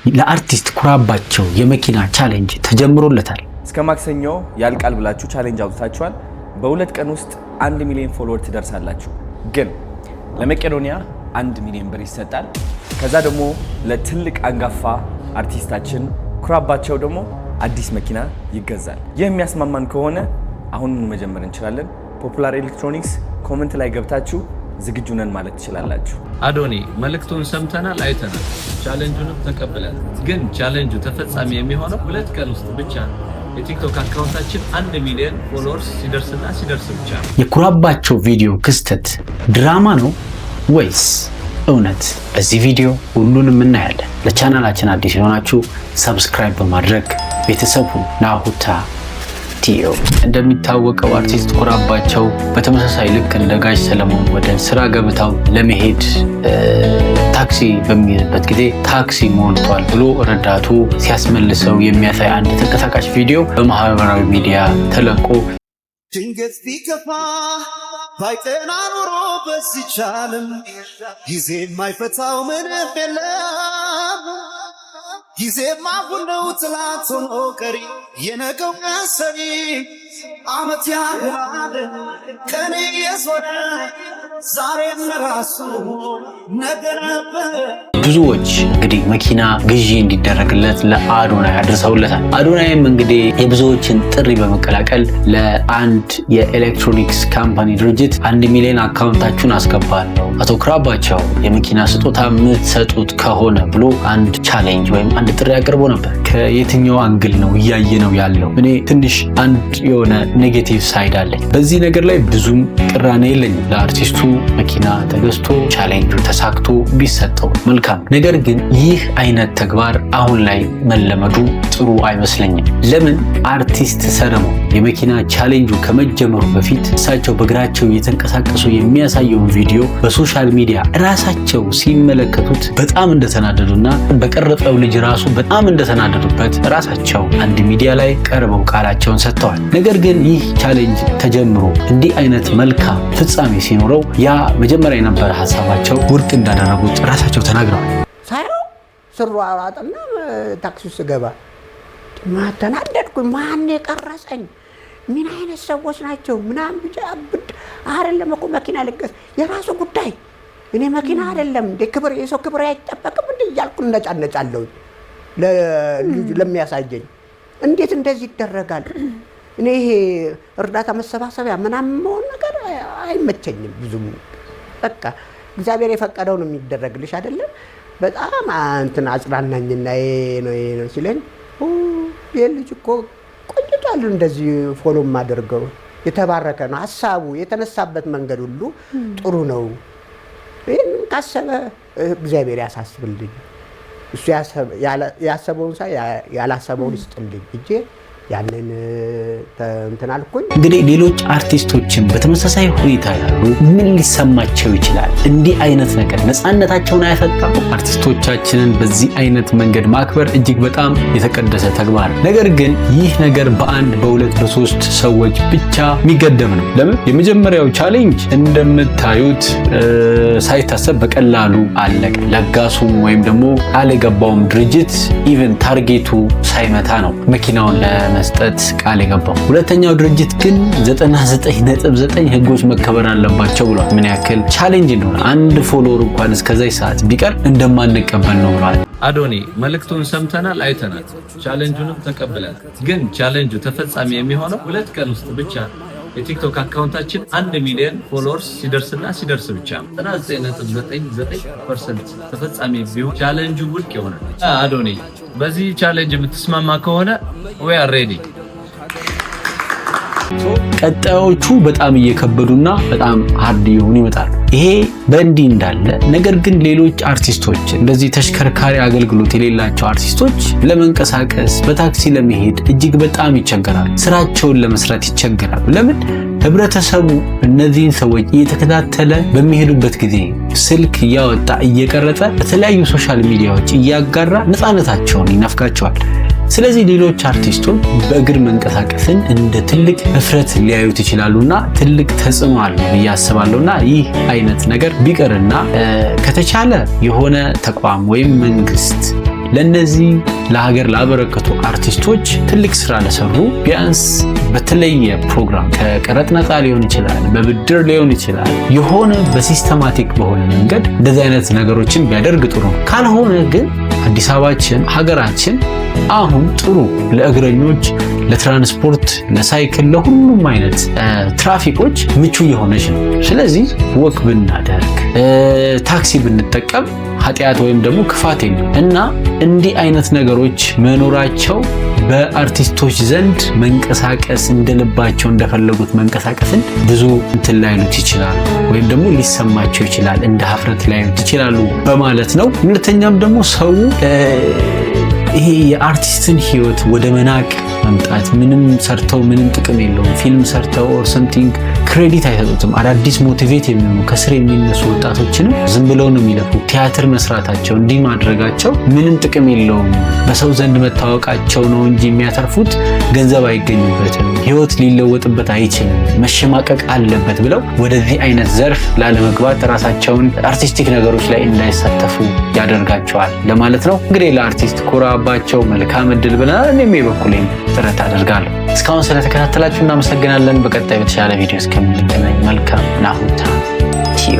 ለአርቲስት ኩራባቸው የመኪና ቻሌንጅ ተጀምሮለታል። እስከ ማክሰኞ ያልቃል ብላችሁ ቻሌንጅ አውጥታችኋል። በሁለት ቀን ውስጥ 1 ሚሊዮን ፎሎወር ትደርሳላችሁ። ግን ለመቄዶንያ 1 ሚሊዮን ብር ይሰጣል። ከዛ ደግሞ ለትልቅ አንጋፋ አርቲስታችን ኩራባቸው ደግሞ አዲስ መኪና ይገዛል። ይህ የሚያስማማን ከሆነ አሁን መጀመር እንችላለን። ፖፑላር ኤሌክትሮኒክስ ኮሜንት ላይ ገብታችሁ ዝግጁ ነን ማለት ትችላላችሁ። አዶኒ መልእክቱን ሰምተናል፣ አይተናል፣ ቻሌንጁንም ተቀብለናል። ግን ቻሌንጁ ተፈጻሚ የሚሆነው 2 ቀን ውስጥ ብቻ ነው። የቲክቶክ አካውንታችን 1 ሚሊዮን ፎሎወርስ ሲደርስ ብቻ ነው። የኩራባቸው ቪዲዮ ክስተት ድራማ ነው ወይስ እውነት? በዚህ ቪዲዮ ሁሉንም እናያለን። ለቻናላችን አዲስ የሆናችሁ ሰብስክራይብ በማድረግ ቤተሰቡ ናሁታ ቲኦ። እንደሚታወቀው አርቲስት ኩራባቸው በተመሳሳይ ልክ እንደ ጋሽ ሰለሞን ወደ ስራ ገበታው ለመሄድ ታክሲ በሚይዝበት ጊዜ ታክሲ ሞልቷል ብሎ ረዳቱ ሲያስመልሰው የሚያሳይ አንድ ተንቀሳቃሽ ቪዲዮ በማህበራዊ ሚዲያ ተለቆ ድንገት ቢከፋ ባይጠና ኖሮ በዚች ዓለም ጊዜ የማይፈታው ምንም የለም። ጊዜማ አሁን ነው ትላንት ሆኖ ቀሪ የነገው ቀሰሪ ዓመት ያህል ቀን እየዞረ ዛሬም ራሱ ነገ ነበር። ብዙዎች እንግዲህ መኪና ግዢ እንዲደረግለት ለአዶናይ አድርሰውለታል። አዶናይም እንግዲህ የብዙዎችን ጥሪ በመቀላቀል ለአንድ የኤሌክትሮኒክስ ካምፓኒ ድርጅት 1 ሚሊዮን አካውንታችሁን አስገባለሁ አቶ ኩራባቸው የመኪና ስጦታ የምትሰጡት ከሆነ ብሎ አንድ ቻሌንጅ ወይም አንድ ጥሪ አቅርቦ ነበር። ከየትኛው አንግል ነው እያየ ነው ያለው? እኔ ትንሽ አንድ የሆነ ኔጌቲቭ ሳይድ አለኝ። በዚህ ነገር ላይ ብዙም ቅራኔ የለኝም። ለአርቲስቱ መኪና ተገዝቶ ቻሌንጁ ተሳክቶ ቢሰጠው መልካም። ነገር ግን ይህ አይነት ተግባር አሁን ላይ መለመዱ ጥሩ አይመስለኝም። ለምን አርቲስት ሰለሞን የመኪና ቻሌንጁ ከመጀመሩ በፊት እሳቸው በእግራቸው እየተንቀሳቀሱ የሚያሳየውን ቪዲዮ በሶሻል ሚዲያ ራሳቸው ሲመለከቱት በጣም እንደተናደዱና በቀረጸው ልጅ ራሱ በጣም እንደተናደዱበት ራሳቸው አንድ ሚዲያ ላይ ቀርበው ቃላቸውን ሰጥተዋል። ነገር ግን ይህ ቻሌንጅ ተጀምሮ እንዲህ አይነት መልካም ፍጻሜ ሲኖረው ያ መጀመሪያ የነበረ ሀሳባቸው ውድቅ እንዳደረጉት ራሳቸው ተናግረዋል። ሳይው ስሯሯጥና ታክሲ ውስጥ ገባ ተናደድኩኝ። ማን የቀረጸኝ? ምን አይነት ሰዎች ናቸው? ምናምን ብቻ አብድ አይደለም እኮ መኪና ልገዝ የራሱ ጉዳይ። እኔ መኪና አይደለም እንደ ክብር የሰው ክብር አይጠበቅም እንደ እያልኩ ነጫነጫለሁ ለሚያሳየኝ። እንዴት እንደዚህ ይደረጋል? እኔ ይሄ እርዳታ መሰባሰቢያ ምናምን መሆን ነገር አይመቸኝም ብዙም። በቃ እግዚአብሔር የፈቀደው ነው የሚደረግልሽ አይደለም። በጣም እንትን አጽናናኝና ይሄ ነው ሲለኝ የልጅ እኮ ቆይቷል እንደዚህ ፎሎ ማደርገው። የተባረከ ነው ሐሳቡ፣ የተነሳበት መንገድ ሁሉ ጥሩ ነው። ይሄን ካሰበ እግዚአብሔር ያሳስብልኝ። እሱ ያሰበውን ሳይ ያላሰበውን ይስጥልኝ እንጂ ያንን እንትን አልኩኝ። እንግዲህ ሌሎች አርቲስቶችን በተመሳሳይ ሁኔታ ያሉ ምን ሊሰማቸው ይችላል? እንዲህ አይነት ነገር ነፃነታቸውን አያፈጣም? አርቲስቶቻችንን በዚህ አይነት መንገድ ማክበር እጅግ በጣም የተቀደሰ ተግባር። ነገር ግን ይህ ነገር በአንድ በሁለት በሶስት ሰዎች ብቻ የሚገደብ ነው። ለምን? የመጀመሪያው ቻሌንጅ እንደምታዩት ሳይታሰብ በቀላሉ አለቀ። ለጋሱም ወይም ደግሞ ቃል የገባውም ድርጅት ኢቨን ታርጌቱ ሳይመታ ነው መኪናውን መስጠት ቃል የገባው። ሁለተኛው ድርጅት ግን 99.9 ህጎች መከበር አለባቸው ብሏል። ምን ያክል ቻሌንጅ እንደሆነ አንድ ፎሎወር እንኳን እስከዛይ ሰዓት ቢቀር እንደማንቀበል ነው ብሏል። አዶኒ መልእክቱን ሰምተናል፣ አይተናል፣ ቻሌንጁንም ተቀብለናል። ግን ቻሌንጁ ተፈጻሚ የሚሆነው 2 ቀን ውስጥ ብቻ ነው። የቲክቶክ አካውንታችን 1 ሚሊዮን ፎሎወርስ ሲደርስ ብቻ ነው። 99.99% ተፈጻሚ ቢሆን ቻሌንጁ ውድቅ ይሆናል። አዶኒ በዚህ ቻሌንጅ የምትስማማ ከሆነ we are ready። ቀጣዮቹ በጣም እየከበዱና በጣም ሃርድ ይሆኑ ይመጣሉ። ይሄ በእንዲህ እንዳለ ነገር ግን ሌሎች አርቲስቶች እንደዚህ ተሽከርካሪ አገልግሎት የሌላቸው አርቲስቶች ለመንቀሳቀስ በታክሲ ለመሄድ እጅግ በጣም ይቸገራሉ። ስራቸውን ለመስራት ይቸገራሉ። ለምን? ህብረተሰቡ እነዚህን ሰዎች እየተከታተለ በሚሄዱበት ጊዜ ስልክ እያወጣ እየቀረጸ በተለያዩ ሶሻል ሚዲያዎች እያጋራ ነፃነታቸውን ይነፍጋቸዋል። ስለዚህ ሌሎች አርቲስቶች በእግር መንቀሳቀስን እንደ ትልቅ እፍረት ሊያዩት ይችላሉና ትልቅ ተጽዕኖ አለው ብዬ አስባለሁና ይህ አይነት ነገር ቢቀርና ከተቻለ የሆነ ተቋም ወይም መንግስት ለነዚህ ለሀገር ላበረከቱ አርቲስቶች ትልቅ ስራ ለሰሩ ቢያንስ በተለየ ፕሮግራም ከቀረጥ ነፃ ሊሆን ይችላል፣ በብድር ሊሆን ይችላል፣ የሆነ በሲስተማቲክ በሆነ መንገድ እንደዚህ አይነት ነገሮችን ቢያደርግ ጥሩ ነው። ካልሆነ ግን አዲስ አበባችን ሀገራችን አሁን ጥሩ ለእግረኞች፣ ለትራንስፖርት፣ ለሳይክል፣ ለሁሉም አይነት ትራፊኮች ምቹ የሆነች ነው። ስለዚህ ወክ ብናደርግ ታክሲ ብንጠቀም ኃጢአት ወይም ደግሞ ክፋት የለም እና እንዲህ አይነት ነገሮች መኖራቸው በአርቲስቶች ዘንድ መንቀሳቀስ እንደልባቸው እንደፈለጉት መንቀሳቀስን ብዙ እንትን ላይሉት ይችላሉ ወይም ደግሞ ሊሰማቸው ይችላል፣ እንደ ሀፍረት ላይሉት ይችላሉ በማለት ነው። ሁለተኛም ደግሞ ሰው ይሄ የአርቲስትን ህይወት ወደ መናቅ መምጣት፣ ምንም ሰርተው ምንም ጥቅም የለውም፣ ፊልም ሰርተው ኦር ሰምቲንግ ክሬዲት አይሰጡትም። አዳዲስ ሞቲቬት የሚሆኑ ከስር የሚነሱ ወጣቶችንም ዝም ብለው ነው የሚለፉት። ቲያትር መስራታቸው እንዲህ ማድረጋቸው ምንም ጥቅም የለውም፣ በሰው ዘንድ መታወቃቸው ነው እንጂ የሚያተርፉት ገንዘብ አይገኝበትም፣ ህይወት ሊለወጥበት አይችልም፣ መሸማቀቅ አለበት ብለው ወደዚህ አይነት ዘርፍ ላለመግባት ራሳቸውን አርቲስቲክ ነገሮች ላይ እንዳይሳተፉ ያደርጋቸዋል ለማለት ነው። እንግዲህ ለአርቲስት ኮራባቸው መልካም እድል ብለናል። እኔም የበኩሌን ጥረት አደርጋለሁ። እስካሁን ስለተከታተላችሁ እናመሰግናለን። በቀጣይ በተሻለ ቪዲዮ እስከምንገናኝ መልካም ናሁታ ቲዮ